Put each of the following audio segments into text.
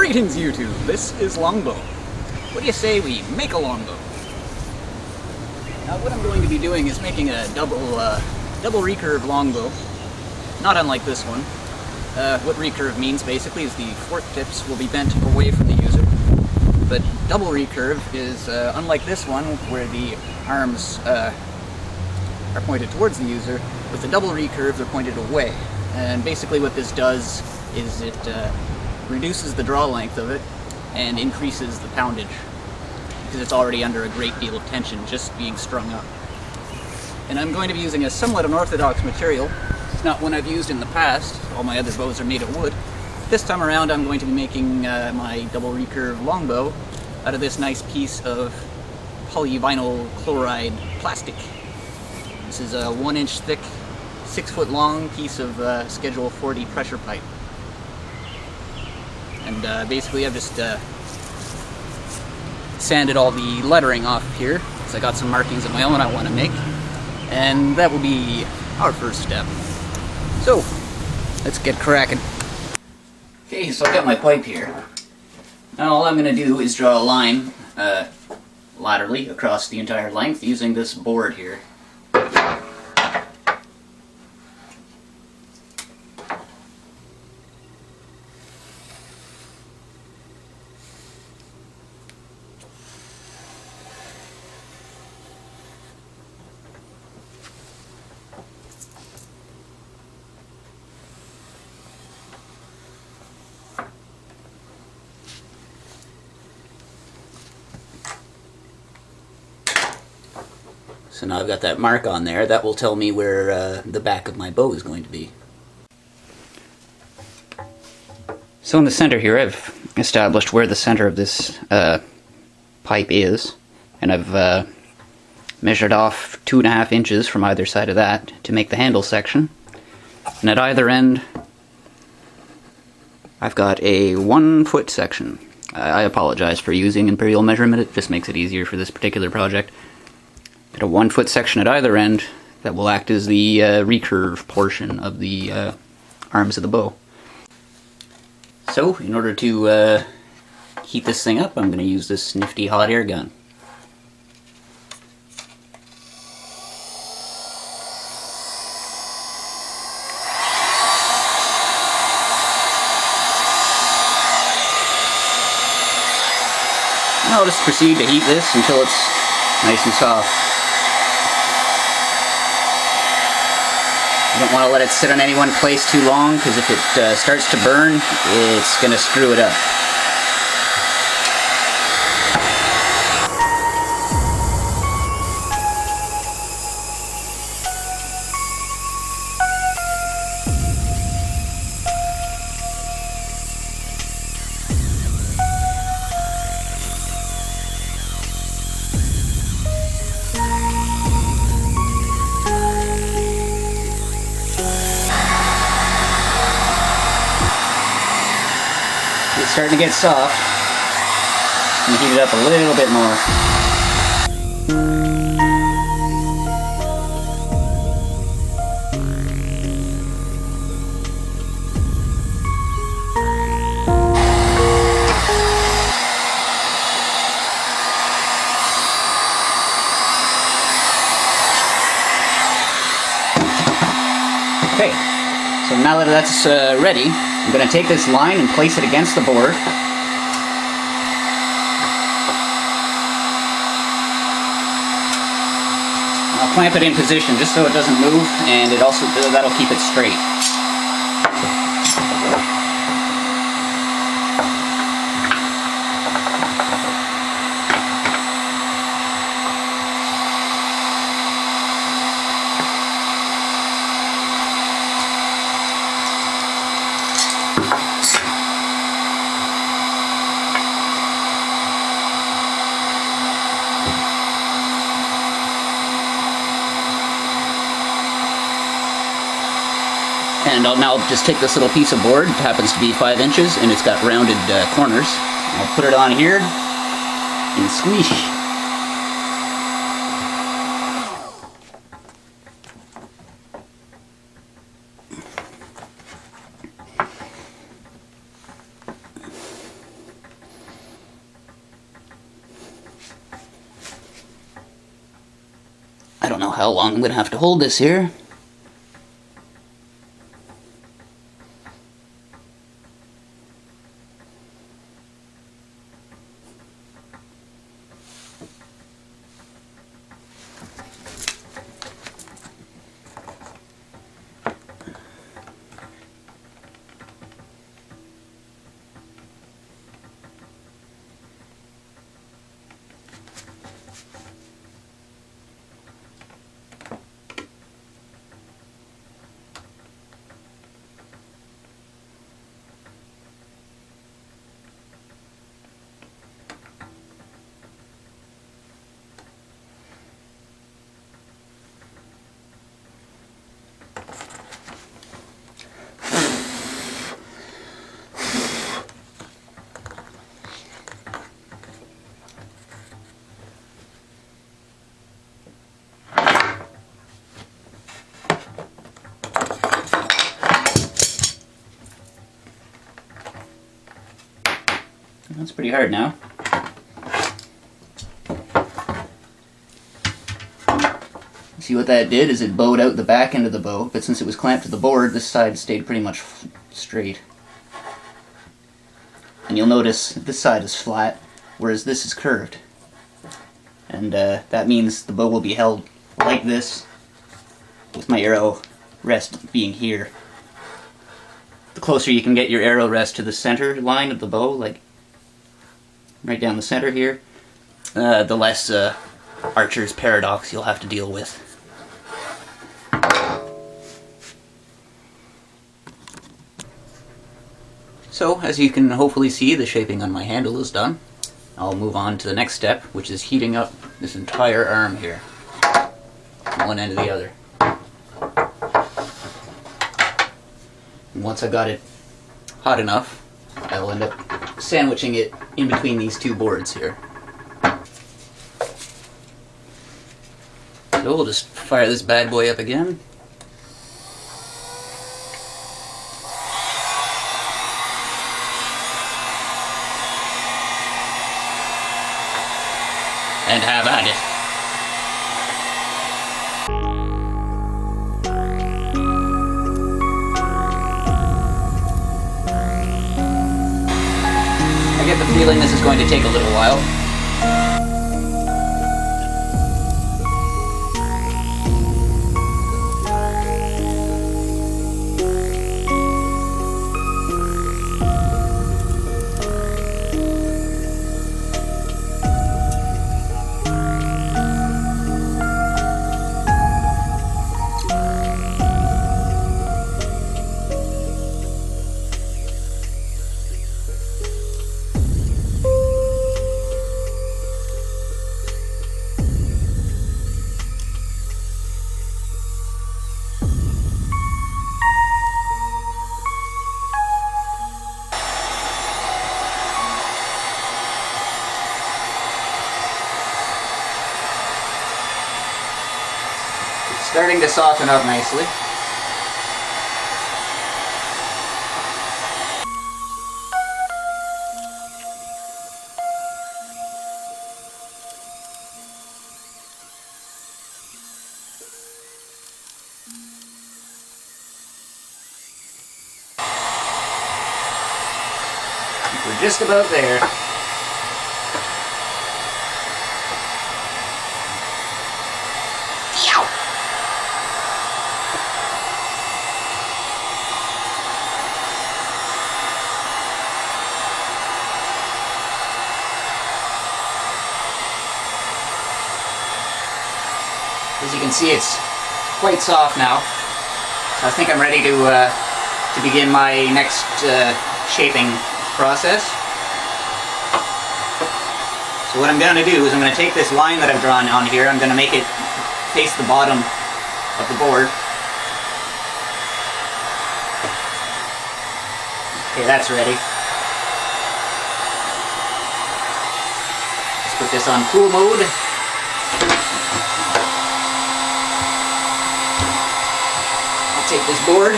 Greetings YouTube, this is Longbow. What do you say we make a longbow? Now what I'm going to be doing is making a double recurve longbow, not unlike this one. What recurve means basically is the fork tips will be bent away from the user. But double recurve is unlike this one where the arms are pointed towards the user. With the double recurve they're pointed away. And basically what this does is it reduces the draw length of it and increases the poundage because it's already under a great deal of tension just being strung up. And I'm going to be using a somewhat unorthodox material. It's not one I've used in the past. All my other bows are made of wood. This time around I'm going to be making my double recurve longbow out of this nice piece of polyvinyl chloride plastic. This is a 1-inch thick, 6-foot long piece of Schedule 40 pressure pipe. And basically I've just sanded all the lettering off here, because I got some markings of my own I want to make. And that will be our first step. So, let's get cracking. Okay, so I've got my pipe here. Now all I'm going to do is draw a line laterally across the entire length using this board here. So now I've got that mark on there. That will tell me where the back of my bow is going to be. So in the center here I've established where the center of this pipe is, and I've measured off 2.5 inches from either side of that to make the handle section. And at either end I've got a 1-foot section. I apologize for using imperial measurement, it just makes it easier for this particular project. Got a 1-foot section at either end that will act as the recurve portion of the arms of the bow. So, in order to heat this thing up, I'm going to use this nifty hot air gun. And I'll just proceed to heat this until it's nice and soft. You don't want to let it sit on any one place too long, because if it starts to burn, it's going to screw it up. It's starting to get soft. I'm going to heat it up a little bit more. Okay, so now that that's ready, I'm going to take this line and place it against the board. I'll clamp it in position just so it doesn't move, and that'll keep it straight. And I'll now just take this little piece of board, it happens to be 5 inches, and it's got rounded corners. I'll put it on here and squeeze. I don't know how long I'm going to have to hold this here. That's pretty hard now. See what that did is it bowed out the back end of the bow, but since it was clamped to the board, this side stayed pretty much straight. And you'll notice this side is flat, whereas this is curved. And that means the bow will be held like this, with my arrow rest being here. The closer you can get your arrow rest to the center line of the bow, like right down the center here, the less archer's paradox you'll have to deal with. So, as you can hopefully see, the shaping on my handle is done. I'll move on to the next step, which is heating up this entire arm here, from one end to the other. And once I got it hot enough, I'll end up sandwiching it in between these two boards here. So we'll just fire this bad boy up again. And have at it. I get the feeling this is going to take a little while. Starting to soften up nicely. We're just about there. As you can see, it's quite soft now. So I think I'm ready to begin my next shaping process. So what I'm going to do is I'm going to take this line that I've drawn on here, I'm going to make it face the bottom of the board. Okay, that's ready. Let's put this on cool mode. Take this board,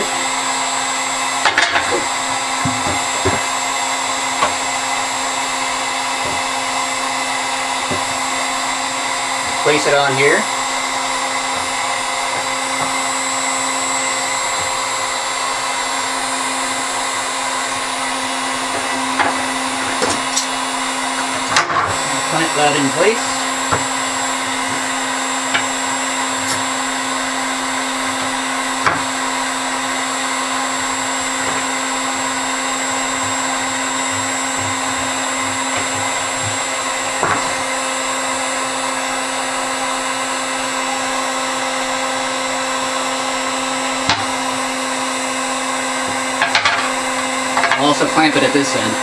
place it on here. clamp that in place. I'll also clamp it at this end.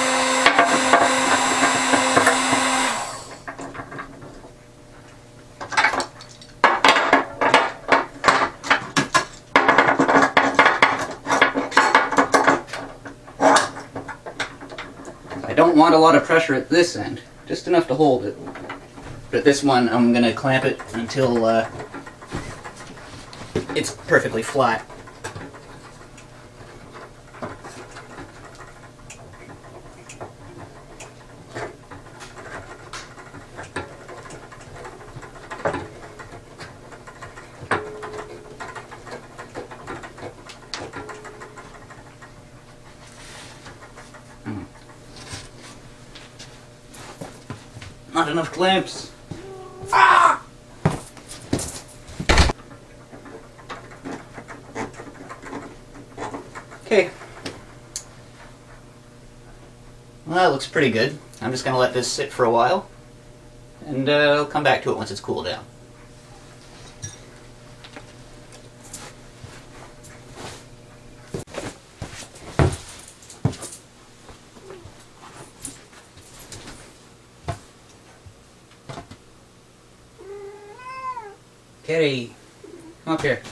I don't want a lot of pressure at this end, just enough to hold it. But at this one, I'm going to clamp it until it's perfectly flat. Not enough clamps. Ah! Okay. Well, that looks pretty good. I'm just going to let this sit for a while, and I'll come back to it once it's cooled down. Kitty, come up here.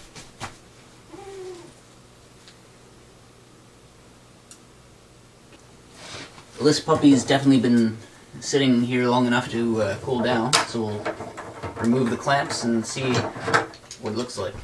Well, this puppy's definitely been sitting here long enough to cool down, so we'll remove the clamps and see what it looks like.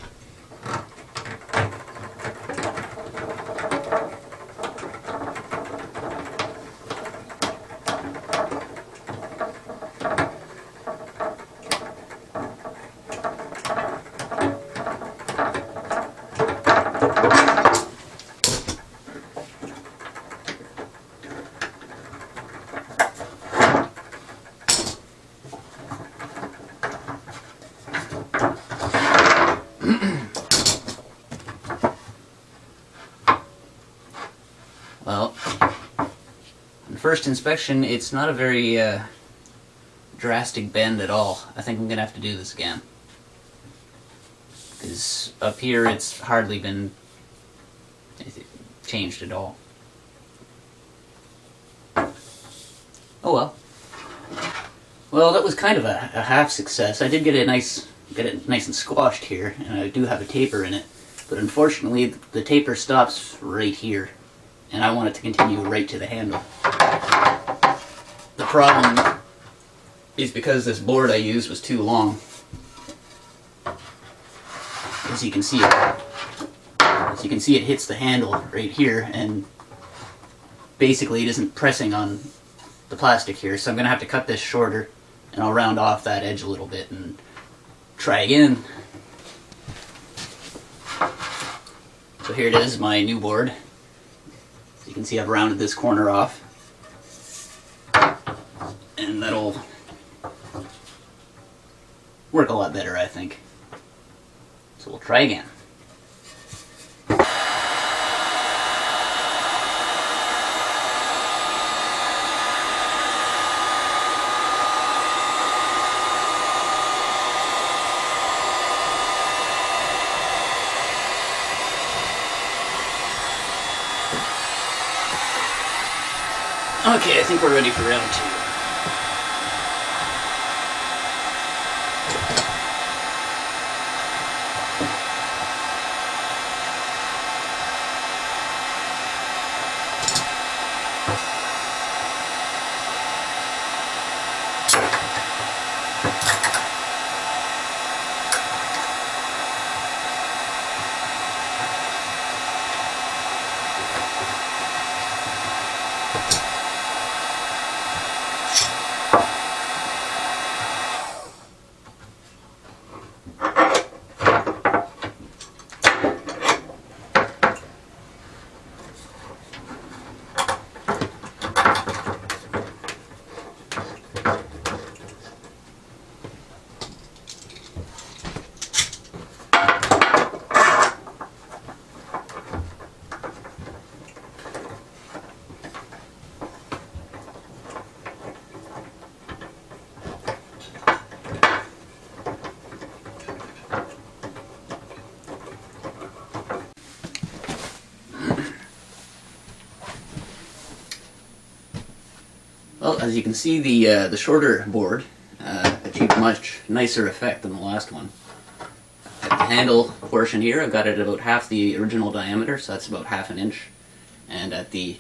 Well, on first inspection, it's not a very drastic bend at all. I think I'm going to have to do this again. Because up here, it's hardly been changed at all. Oh well. Well, that was kind of a half success. I did get it nice and squashed here, and I do have a taper in it. But unfortunately, the taper stops right here, and I want it to continue right to the handle. The problem is because this board I used was too long. As you can see, it hits the handle right here, and basically it isn't pressing on the plastic here. So I'm going to have to cut this shorter, and I'll round off that edge a little bit and try again. So here it is, my new board. You can see I've rounded this corner off, and that'll work a lot better, I think. So we'll try again. Okay, I think we're ready for round 2. Well, as you can see, the shorter board achieved a much nicer effect than the last one. At the handle portion here, I've got it at about half the original diameter, so that's about ½ inch. And at the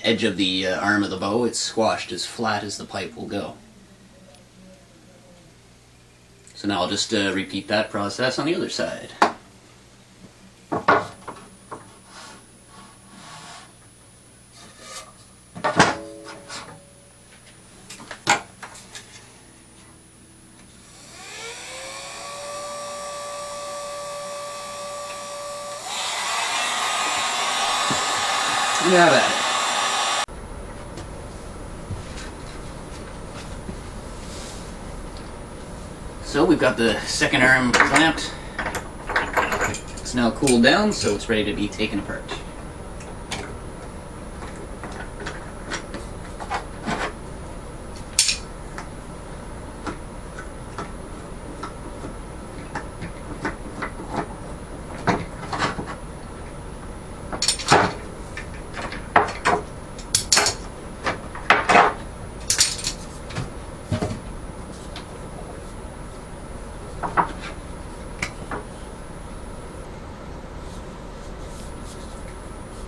edge of the arm of the bow, it's squashed as flat as the pipe will go. So now I'll just repeat that process on the other side. Have at it. So we've got the second arm clamped. It's now cooled down, so it's ready to be taken apart.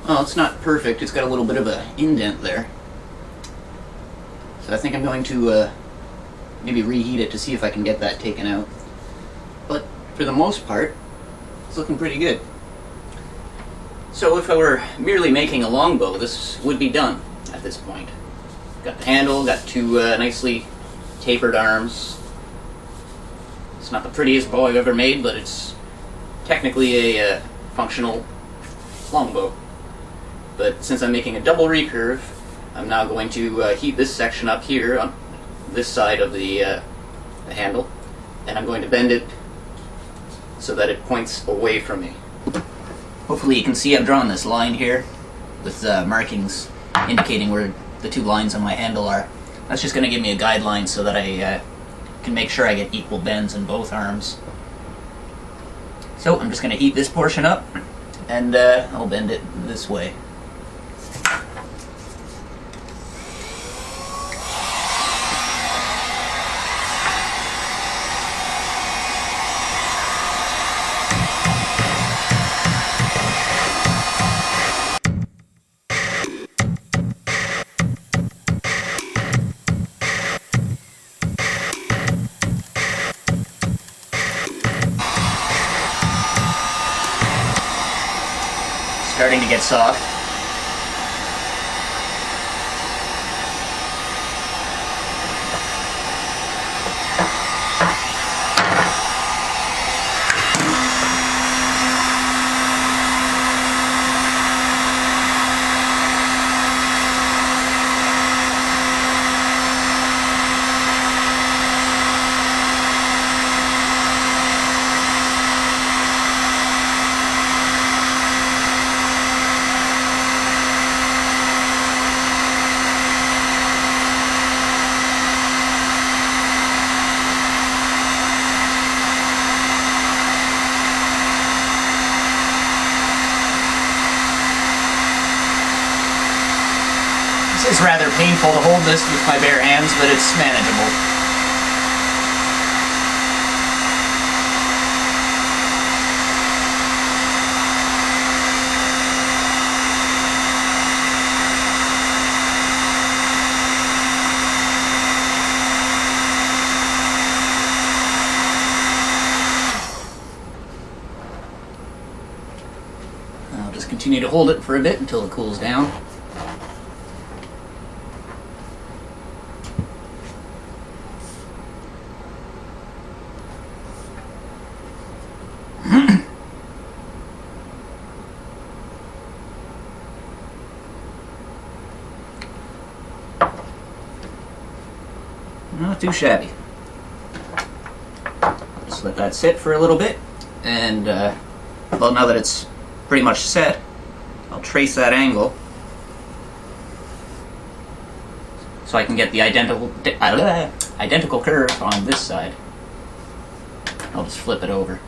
Well, it's not perfect. It's got a little bit of an indent there. So I think I'm going to maybe reheat it to see if I can get that taken out. But for the most part, it's looking pretty good. So if I were merely making a longbow, this would be done at this point. Got the handle, got two nicely tapered arms. It's not the prettiest bow I've ever made, but it's technically a functional longbow. But since I'm making a double recurve, I'm now going to heat this section up here on this side of the handle, and I'm going to bend it so that it points away from me. Hopefully you can see I've drawn this line here with markings indicating where the two lines on my handle are. That's just going to give me a guideline so that I can make sure I get equal bends in both arms. So I'm just going to heat this portion up, and I'll bend it this way. Starting to get soft. It's rather painful to hold this with my bare hands, but it's manageable. I'll just continue to hold it for a bit until it cools down. Not too shabby. Just let that sit for a little bit, and well, now that it's pretty much set, I'll trace that angle so I can get the identical curve on this side. I'll just flip it over.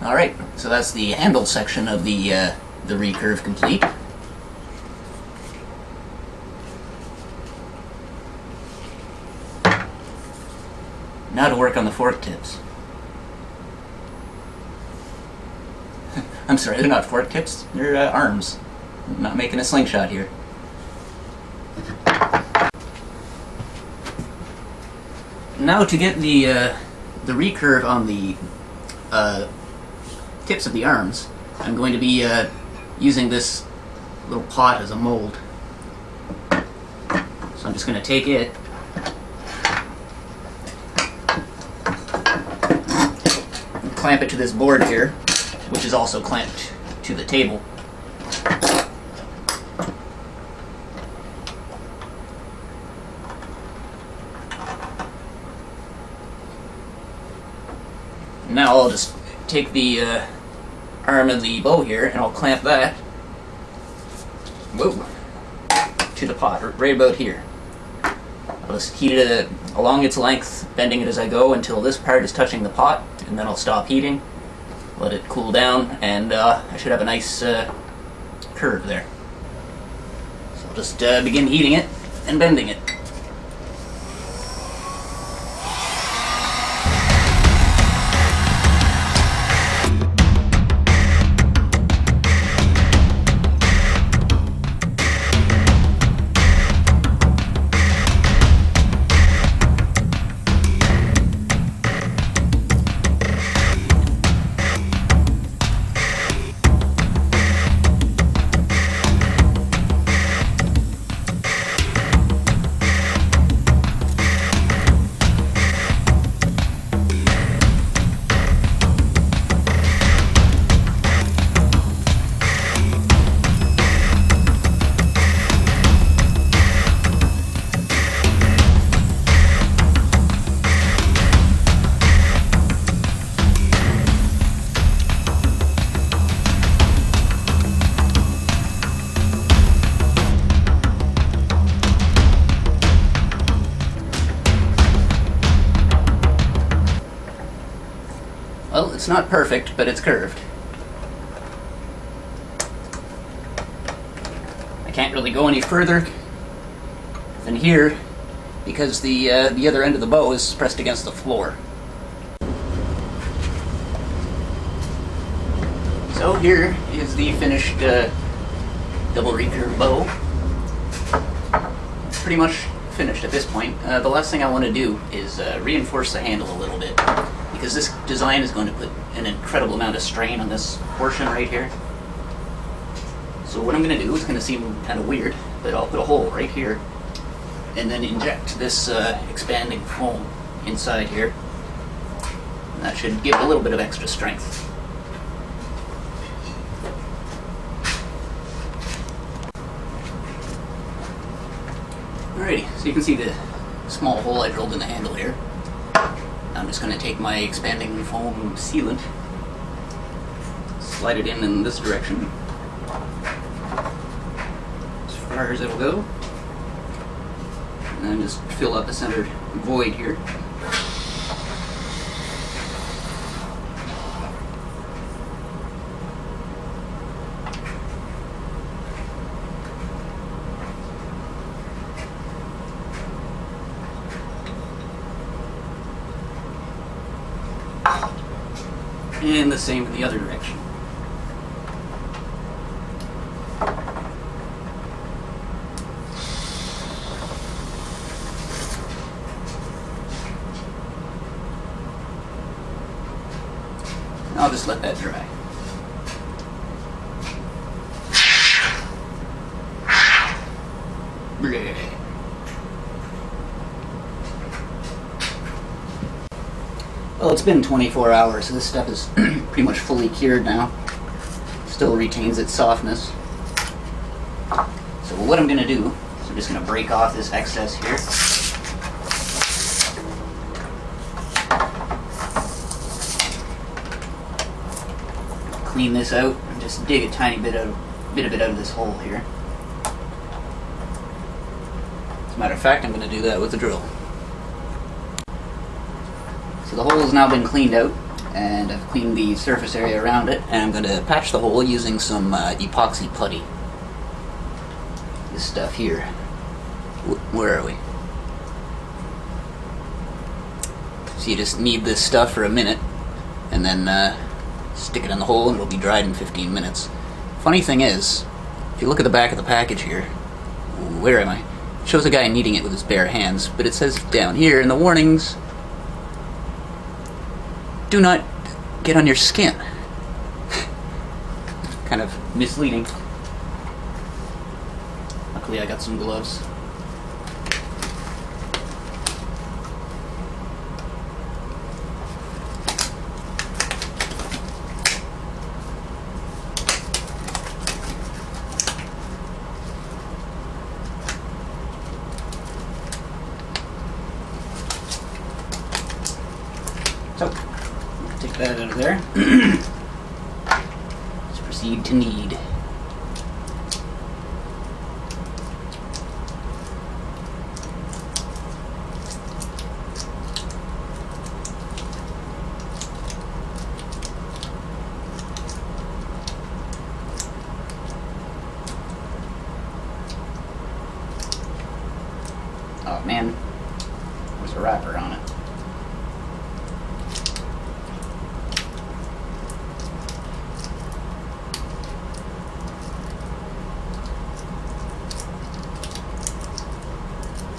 Alright, so that's the handle section of the recurve complete. Now to work on the fork tips. I'm sorry, they're not fork tips, they're arms. I'm not making a slingshot here. Now to get the recurve on the tips of the arms, I'm going to be using this little pot as a mold. So I'm just going to take it and clamp it to this board here, which is also clamped to the table. Now I'll just take the arm of the bow here and I'll clamp that to the pot, right about here. I'll just heat it along its length, bending it as I go until this part is touching the pot, and then I'll stop heating, let it cool down, and I should have a nice curve there. So I'll just begin heating it and bending it. Well, it's not perfect, but it's curved. I can't really go any further than here because the other end of the bow is pressed against the floor. So here is the finished double recurve bow. It's pretty much finished at this point. The last thing I want to do is reinforce the handle a little bit, because this design is going to put an incredible amount of strain on this portion right here. So what I'm going to do is going to seem kind of weird, but I'll put a hole right here and then inject this expanding foam inside here. And that should give a little bit of extra strength. Alrighty, so you can see the small hole I drilled in the handle here. I'm just going to take my expanding foam sealant, slide it in this direction, as far as it'll go, and then just fill up the center void here. And the same in the other direction. I'll just let that dry. Well, it's been 24 hours, so this stuff is pretty much fully cured now. Still retains its softness. So what I'm going to do is I'm just going to break off this excess here. Clean this out and just dig a tiny bit of it out of this hole here. As a matter of fact, I'm going to do that with the drill. So the hole has now been cleaned out. and I've cleaned the surface area around it, and I'm going to patch the hole using some epoxy putty. This stuff here. Where are we? So you just knead this stuff for a minute, and then stick it in the hole, and it'll be dried in 15 minutes. Funny thing is, if you look at the back of the package here, where am I? It shows a guy kneading it with his bare hands, but it says down here in the warnings, do not get on your skin. Kind of misleading. Luckily I got some gloves. So, take that out of there. Let's proceed to knead. Oh man, there's a wrapper on it.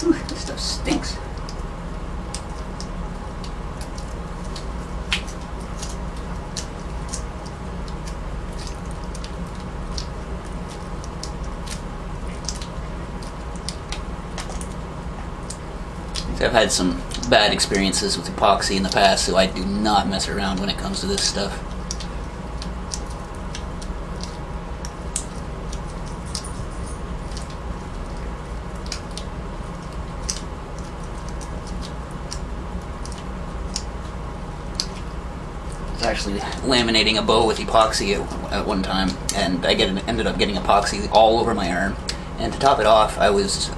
Ooh, this stuff stinks. I've had some bad experiences with epoxy in the past, so I do not mess around when it comes to this stuff. I was actually laminating a bow with epoxy at one time, and I ended up getting epoxy all over my arm. And to top it off, I was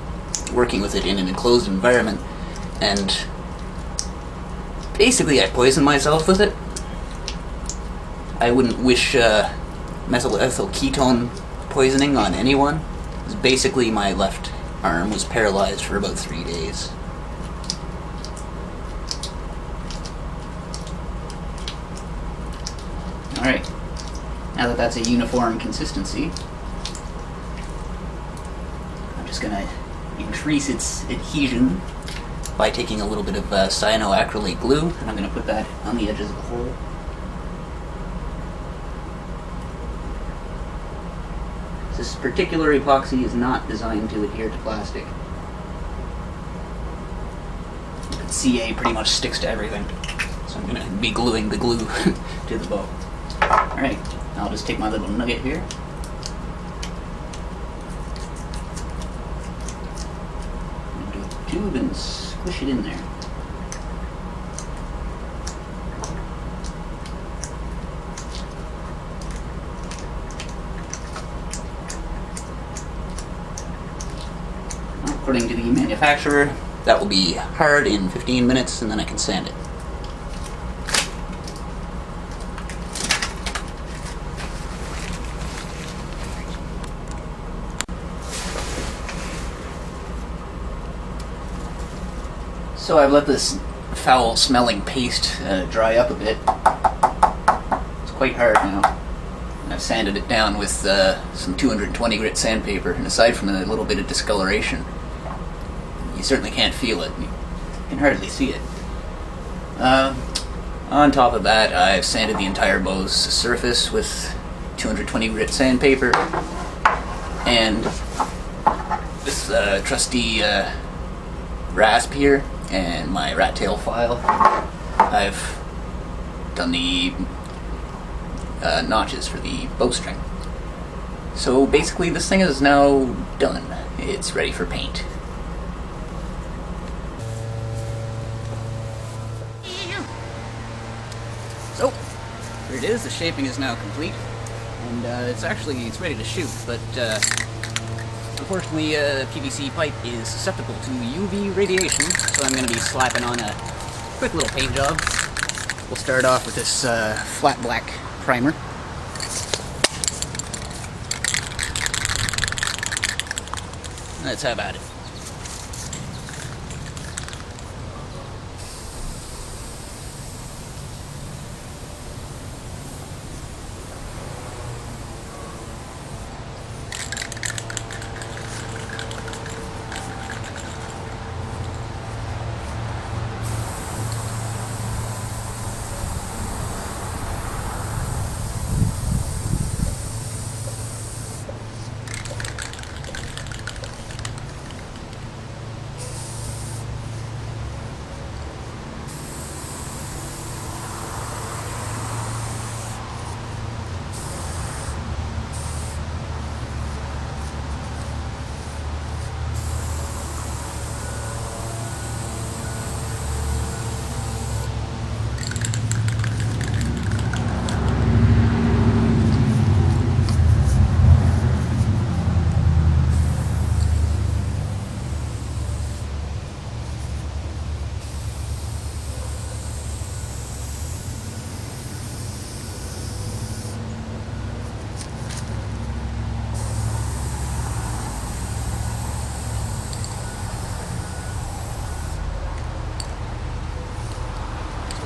working with it in an enclosed environment, and basically I poisoned myself with it. I wouldn't wish methyl ethyl ketone poisoning on anyone. Basically my left arm was paralyzed for about 3 days. Alright, now that that's a uniform consistency, I'm just going to increase its adhesion by taking a little bit of cyanoacrylate glue, and I'm going to put that on the edges of the hole. This particular epoxy is not designed to adhere to plastic. CA pretty much sticks to everything, so I'm going to be gluing the glue to the bow. Alright, I'll just take my little nugget here. Do a tube and squish it in there. According to the manufacturer, that will be hard in 15 minutes, and then I can sand it. So I've let this foul-smelling paste dry up a bit. It's quite hard now. And I've sanded it down with some 220 grit sandpaper, and aside from a little bit of discoloration, you certainly can't feel it. You can hardly see it. On top of that, I've sanded the entire bow's surface with 220 grit sandpaper, and this trusty rasp here and my rat tail file, I've done the notches for the bowstring. So basically this thing is now done. It's ready for paint. So, here it is. The shaping is now complete, and it's ready to shoot, but unfortunately PVC pipe is susceptible to UV radiation, so I'm going to be slapping on a quick little paint job We'll start off with this flat black primer. Let's have at it.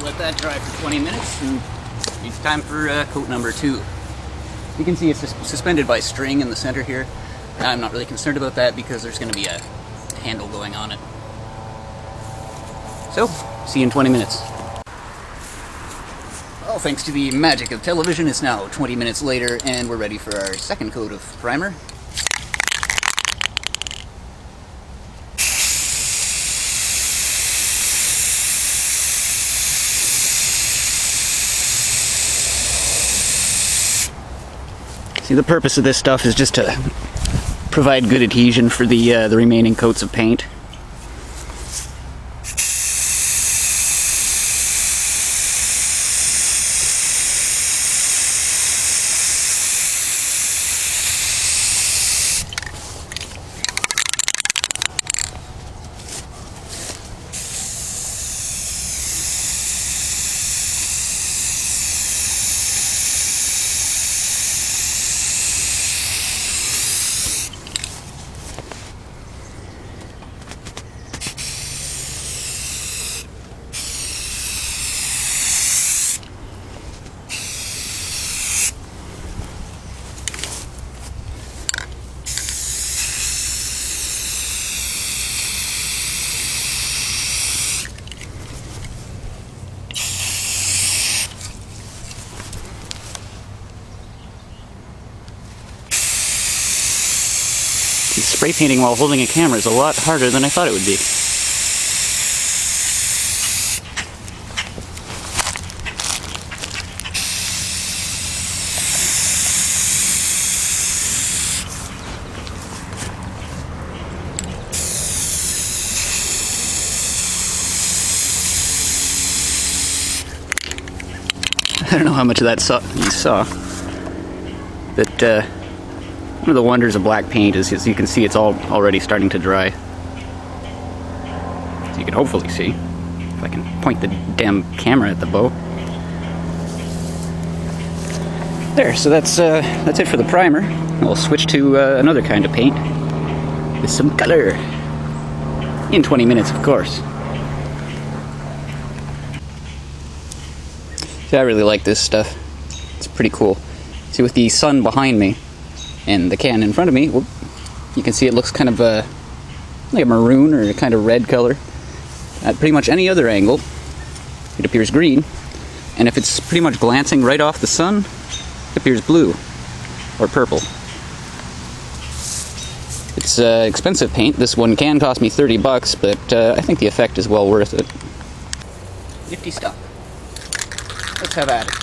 Let that dry for 20 minutes, and it's time for coat number 2. You can see it's suspended by string in the center here. I'm not really concerned about that because there's going to be a handle going on it. So, see you in 20 minutes. Well, thanks to the magic of television, it's now 20 minutes later, and we're ready for our second coat of primer. See, the purpose of this stuff is just to provide good adhesion for the remaining coats of paint. Spray painting while holding a camera is a lot harder than I thought it would be. I don't know how much of that you saw, but one of the wonders of black paint is, as you can see, it's already starting to dry. So you can hopefully see, if I can point the damn camera at the bow. There, so that's it for the primer. We'll switch to another kind of paint with some color. In 20 minutes, of course. See, I really like this stuff. It's pretty cool. See, with the sun behind me and the can in front of me, whoop, you can see it looks kind of like a maroon or a kind of red color. At pretty much any other angle, it appears green. And if it's pretty much glancing right off the sun, it appears blue or purple. It's expensive paint. This one can cost me 30 bucks, but I think the effect is well worth it. Nifty stuff. Let's have at it.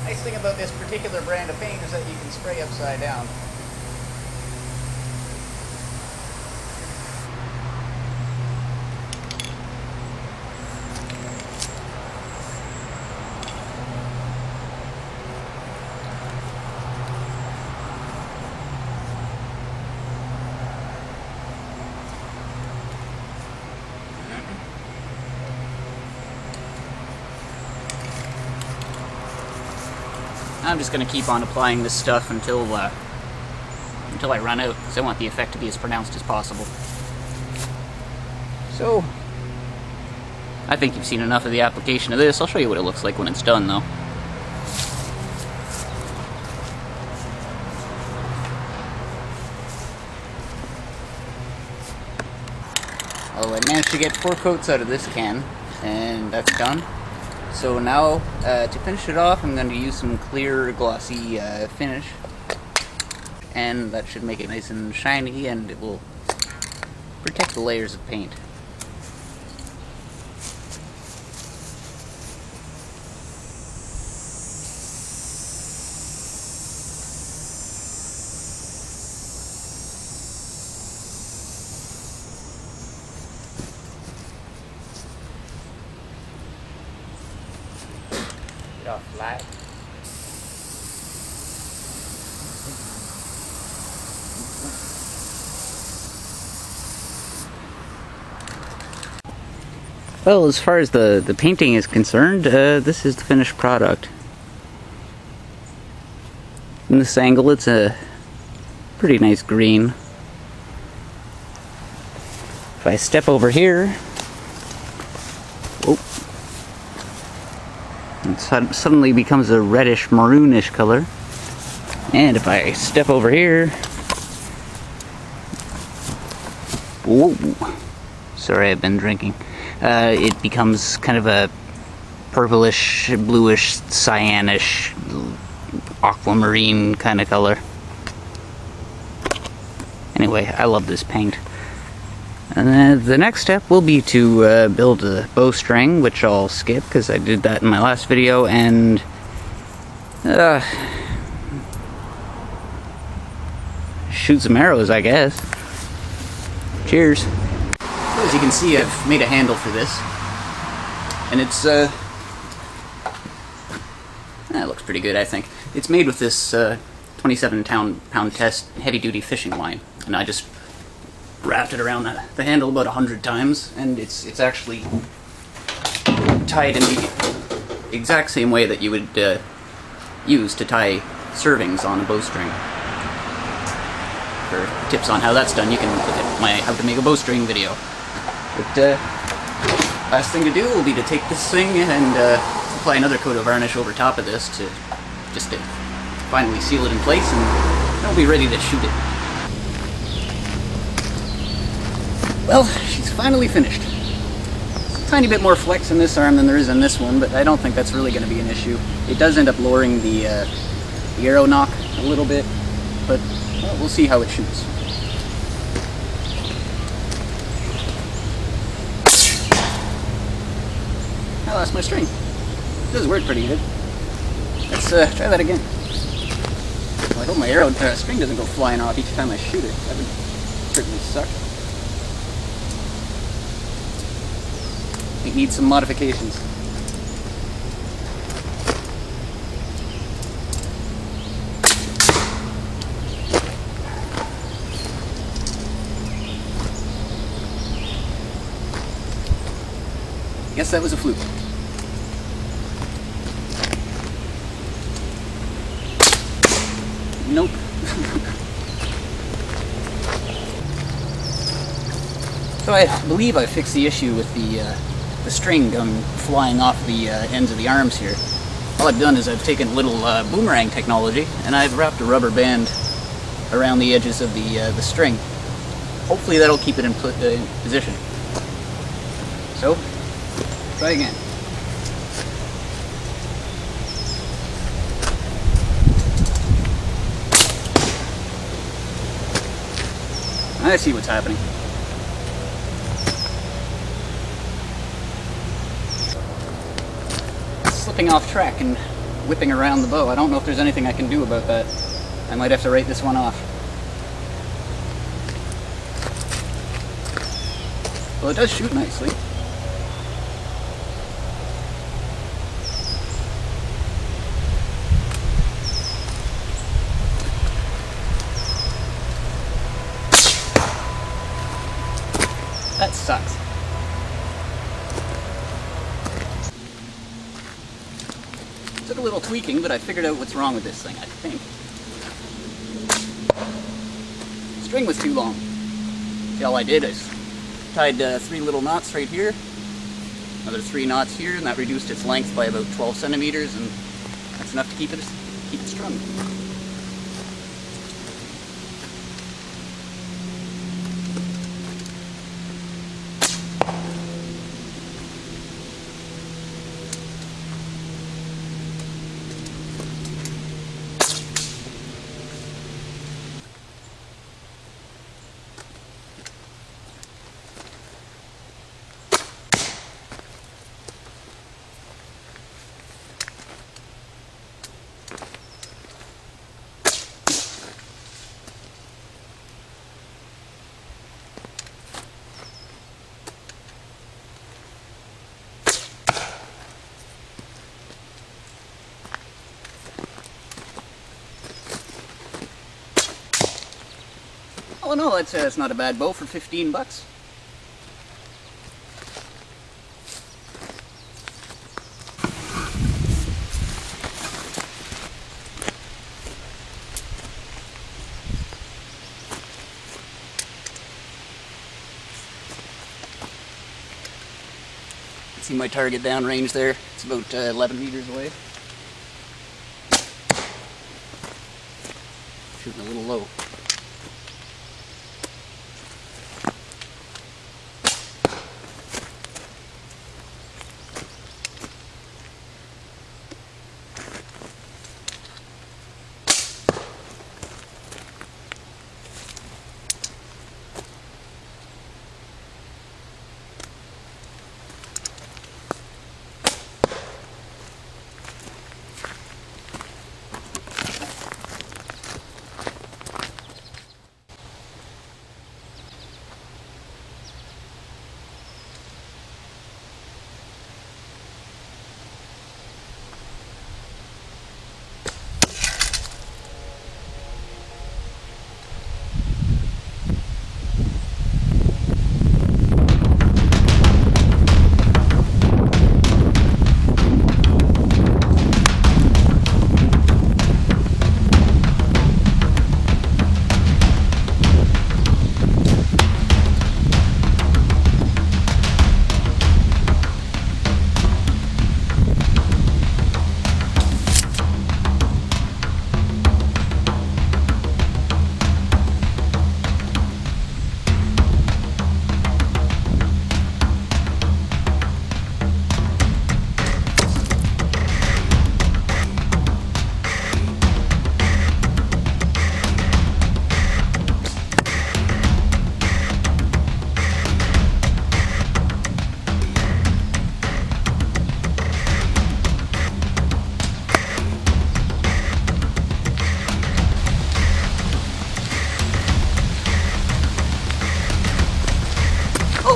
Nice thing about this particular brand of paint is that you can spray upside down. I'm just going to keep on applying this stuff until I run out, because I want the effect to be as pronounced as possible. So, I think you've seen enough of the application of this. I'll show you what it looks like when it's done, though. Well, I managed to get 4 coats out of this can, and that's done. So now, to finish it off, I'm going to use some clear, glossy finish. And that should make it nice and shiny, and it will protect the layers of paint. Flat. Well, as far as the painting is concerned, this is the finished product. From this angle, it's a pretty nice green. If I step over here, it suddenly becomes a reddish maroonish color. And if I step over here, whoa, sorry, I've been drinking, it becomes kind of a purplish, bluish, cyanish, aquamarine kind of color. Anyway, I love this paint. And then the next step will be to build a bowstring, which I'll skip because I did that in my last video, and shoot some arrows, I guess. Cheers. As you can see, I've made a handle for this, and it's that looks pretty good, I think. It's made with this 27-pound test heavy-duty fishing line, and I just wrapped it around the handle about 100 times, and it's actually tied in the exact same way that you would use to tie servings on a bowstring. For tips on how that's done, you can look at my how to make a bowstring video. But last thing to do will be to take this thing and apply another coat of varnish over top of this to just to finally seal it in place, and then we'll be ready to shoot it. Well, she's finally finished. A tiny bit more flex in this arm than there is in this one, but I don't think that's really going to be an issue. It does end up lowering the arrow knock a little bit, but well, we'll see how it shoots. I lost my string. It does work pretty good. Let's try that again. Well, I hope my arrow string doesn't go flying off each time I shoot it. That would certainly suck. It needs some modifications. Guess that was a fluke. Nope. So I believe I fixed the issue with the string going flying off the ends of the arms here. All I've done is I've taken a little boomerang technology, and I've wrapped a rubber band around the edges of the string. Hopefully that'll keep it in position. So, try again. I see what's happening. Slipping off track and whipping around the bow. I don't know if there's anything I can do about that. I might have to write this one off. Well, it does shoot nicely. That sucks. Took a little tweaking, but I figured out what's wrong with this thing, I think. String was too long. See, all I did is tied 3 little knots right here, another 3 knots here, and that reduced its length by about 12 centimeters, and that's enough to keep it strung. Oh no, that's not a bad bow for 15 bucks. See my target downrange there? It's about 11 meters away. Shooting a little low.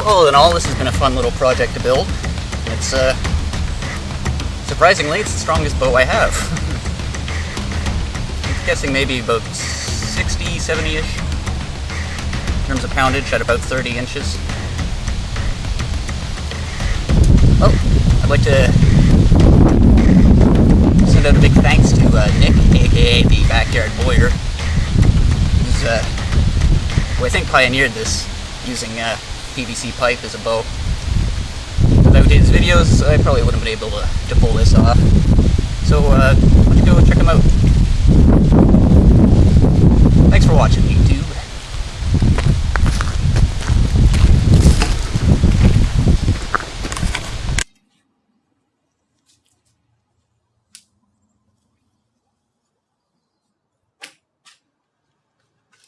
All in all, this has been a fun little project to build. It's surprisingly, it's the strongest bow I have. I'm guessing maybe about 60, 70-ish in terms of poundage at about 30 inches. Oh, I'd like to send out a big thanks to Nick, aka the Backyard Boyer, who I think pioneered this using PVC pipe as a bow. Without his videos, I probably wouldn't have been able to pull this off. So, why don't you go check him out. Thanks for watching.